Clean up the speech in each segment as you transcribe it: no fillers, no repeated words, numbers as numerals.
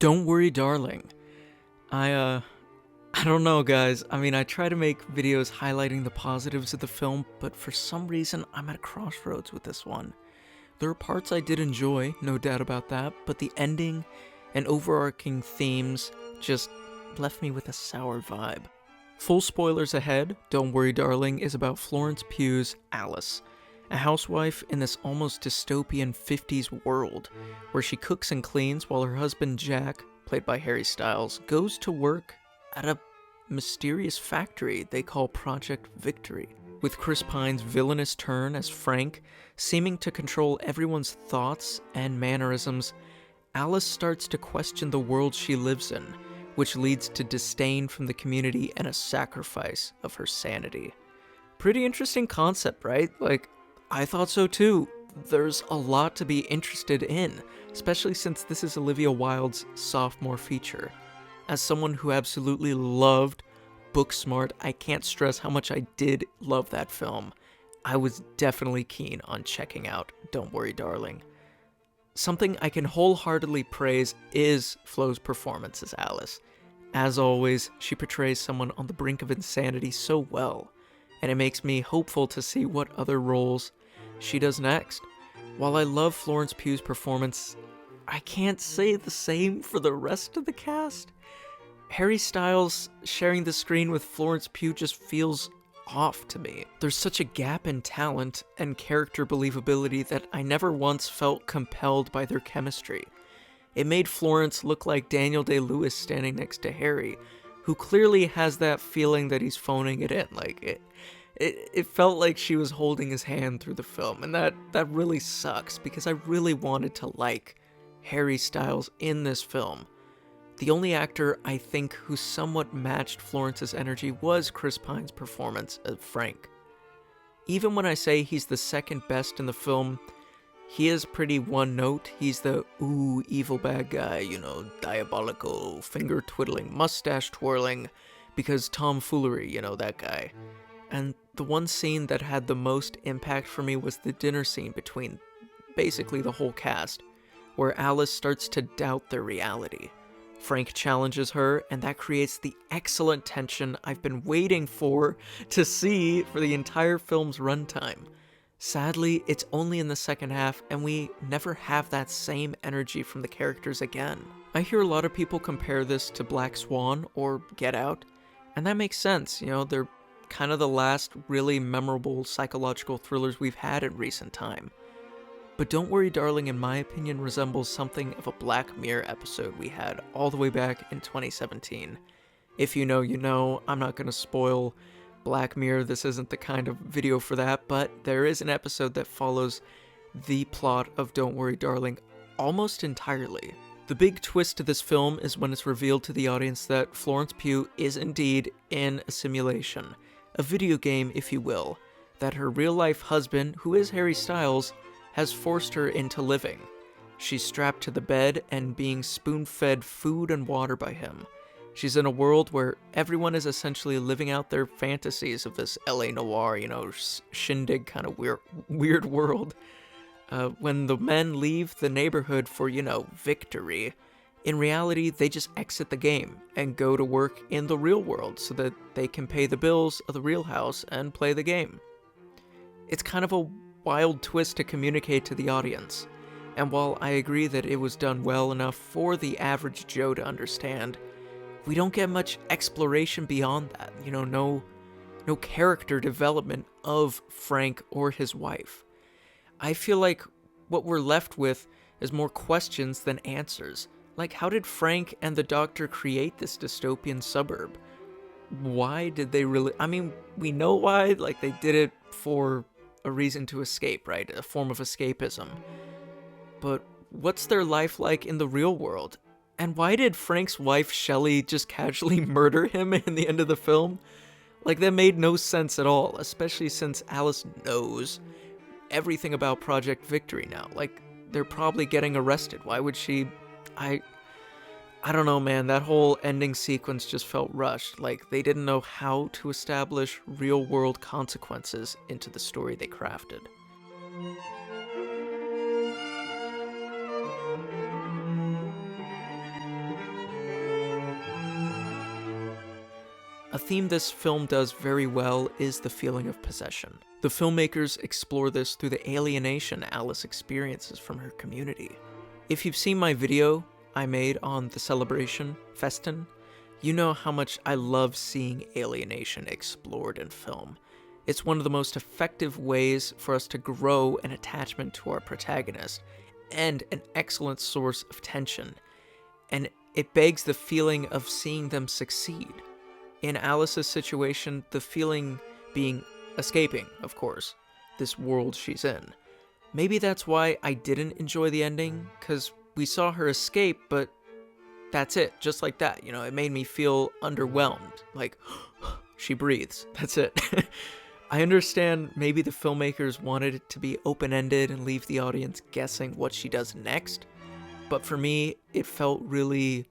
Don't worry, darling. I, uh, I don't know, guys. I mean, I try to make videos highlighting the positives of the film, but for some reason, I'm at a crossroads with this one. There are parts I did enjoy, no doubt about that, but the ending and overarching themes just left me with a sour vibe. Full spoilers ahead, Don't Worry Darling is about Florence Pugh's Alice, a housewife in this almost dystopian 50s world, where she cooks and cleans while her husband Jack, played by Harry Styles, goes to work at a mysterious factory they call Project Victory, with Chris Pine's villainous turn as Frank seeming to control everyone's thoughts and mannerisms. Alice starts to question the world she lives in, which leads to disdain from the community and a sacrifice of her sanity. Pretty interesting concept, right? Like, I thought so too. There's a lot to be interested in, especially since this is Olivia Wilde's sophomore feature. As someone who absolutely loved Booksmart, I can't stress how much I did love that film. I was definitely keen on checking out Don't Worry Darling. Something I can wholeheartedly praise is Flo's performance as Alice. As always, she portrays someone on the brink of insanity so well, and it makes me hopeful to see what other roles she does next. While I love Florence Pugh's performance, I can't say the same for the rest of the cast. Harry Styles sharing the screen with Florence Pugh just feels off to me. There's such a gap in talent and character believability that I never once felt compelled by their chemistry. It made Florence look like Daniel Day-Lewis standing next to Harry, who clearly has that feeling that he's phoning it in. It felt like she was holding his hand through the film, and that really sucks because I really wanted to like Harry Styles in this film. The only actor I think who somewhat matched Florence's energy was Chris Pine's performance as Frank. Even when I say he's the second best in the film, he is pretty one note. He's the ooh, evil bad guy, diabolical, finger twiddling, mustache twirling, because tomfoolery, that guy. And the one scene that had the most impact for me was the dinner scene between basically the whole cast, where Alice starts to doubt their reality. Frank challenges her, and that creates the excellent tension I've been waiting to see for the entire film's runtime. Sadly, it's only in the second half, and we never have that same energy from the characters again. I hear a lot of people compare this to Black Swan or Get Out, and that makes sense. They're kind of the last really memorable psychological thrillers we've had in recent time. But Don't Worry Darling, in my opinion, resembles something of a Black Mirror episode we had all the way back in 2017. If you know, you know. I'm not going to spoil Black Mirror, this isn't the kind of video for that, but there is an episode that follows the plot of Don't Worry Darling almost entirely. The big twist to this film is when it's revealed to the audience that Florence Pugh is indeed in a simulation, a video game if you will, that her real-life husband, who is Harry Styles, has forced her into living. She's strapped to the bed and being spoon-fed food and water by him. She's in a world where everyone is essentially living out their fantasies of this LA noir, shindig kind of weird world. When the men leave the neighborhood for, victory, in reality, they just exit the game and go to work in the real world so that they can pay the bills of the real house and play the game. It's kind of a wild twist to communicate to the audience, and while I agree that it was done well enough for the average Joe to understand, we don't get much exploration beyond that. No character development of Frank or his wife. I feel like what we're left with is more questions than answers. Like, how did Frank and the doctor create this dystopian suburb? Why did they really... I mean, we know why. They did it for a reason to escape, right? A form of escapism. But what's their life like in the real world? And why did Frank's wife, Shelley, just casually murder him in the end of the film? That made no sense at all, especially since Alice knows everything about Project Victory now. They're probably getting arrested. Why would she... I don't know, man. That whole ending sequence just felt rushed. They didn't know how to establish real-world consequences into the story they crafted. A theme this film does very well is the feeling of possession. The filmmakers explore this through the alienation Alice experiences from her community. If you've seen my video I made on the celebration, Festin, you know how much I love seeing alienation explored in film. It's one of the most effective ways for us to grow an attachment to our protagonist, and an excellent source of tension. And it begs the feeling of seeing them succeed. In Alice's situation, the feeling being escaping, of course, this world she's in. Maybe that's why I didn't enjoy the ending, because we saw her escape, but that's it, just like that. You know, it made me feel underwhelmed. Like, she breathes. That's it. I understand maybe the filmmakers wanted it to be open-ended and leave the audience guessing what she does next, but for me, it felt really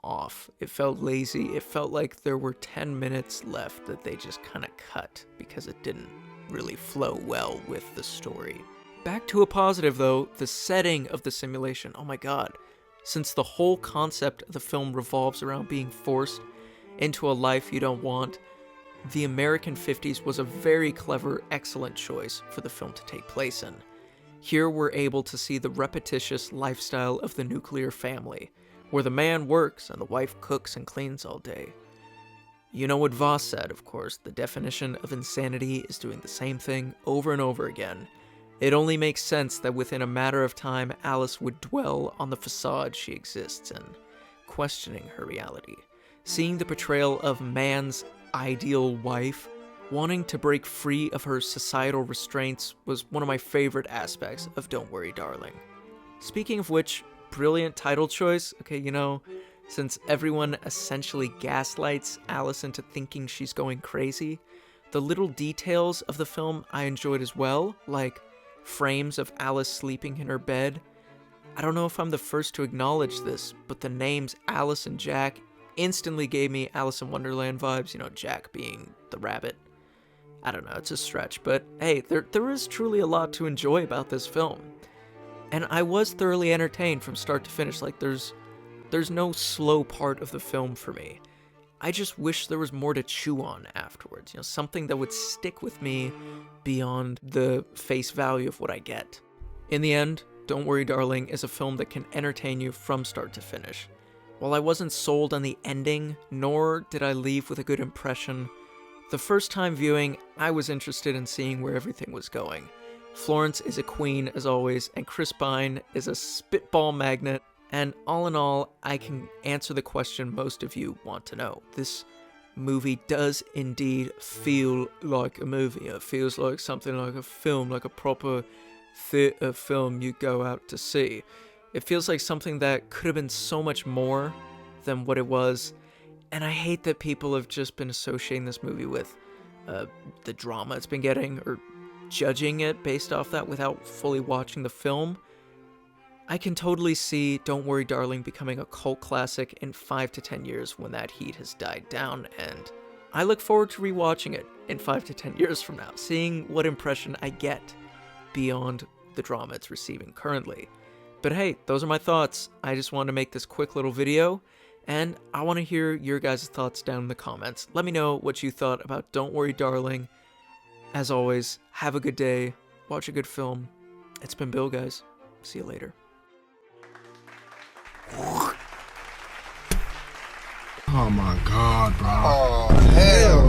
off. It felt lazy. It felt like there were 10 minutes left that they just kind of cut because it didn't really flow well with the story. Back to a positive though, the setting of the simulation. Oh my god. Since the whole concept of the film revolves around being forced into a life you don't want, the American 50s was a very clever, excellent choice for the film to take place in. Here we're able to see the repetitious lifestyle of the nuclear family, where the man works and the wife cooks and cleans all day. You know what Voss said, of course, the definition of insanity is doing the same thing over and over again. It only makes sense that within a matter of time, Alice would dwell on the facade she exists in, questioning her reality. Seeing the portrayal of man's ideal wife, wanting to break free of her societal restraints was one of my favorite aspects of Don't Worry Darling. Speaking of which, brilliant title choice. Okay, you know, since everyone essentially gaslights Alice into thinking she's going crazy, the little details of the film I enjoyed as well, like frames of Alice sleeping in her bed. I don't know if I'm the first to acknowledge this, but the names Alice and Jack instantly gave me Alice in Wonderland vibes, you know, Jack being the rabbit. I don't know, it's a stretch, but hey, there is truly a lot to enjoy about this film. And I was thoroughly entertained from start to finish. Like, there's no slow part of the film for me. I just wish there was more to chew on afterwards, you know, something that would stick with me beyond the face value of what I get. In the end, Don't Worry Darling is a film that can entertain you from start to finish. While I wasn't sold on the ending, nor did I leave with a good impression, the first time viewing, I was interested in seeing where everything was going. Florence is a queen, as always, and Chris Pine is a spitball magnet, and all in all, I can answer the question most of you want to know. This movie does indeed feel like a movie. It feels like something like a film, like a proper theater film you go out to see. It feels like something that could have been so much more than what it was, and I hate that people have just been associating this movie with the drama it's been getting, or judging it based off that without fully watching the film. I can totally see Don't Worry Darling becoming a cult classic in 5 to 10 years when that heat has died down, and I look forward to rewatching it in 5 to 10 years from now, seeing what impression I get beyond the drama it's receiving currently. But hey, those are my thoughts. I just wanted to make this quick little video, and I want to hear your guys' thoughts down in the comments. Let me know what you thought about Don't Worry Darling. As always, have a good day, watch a good film. It's been Bill, guys. See you later. Oh my god, bro. Oh, hell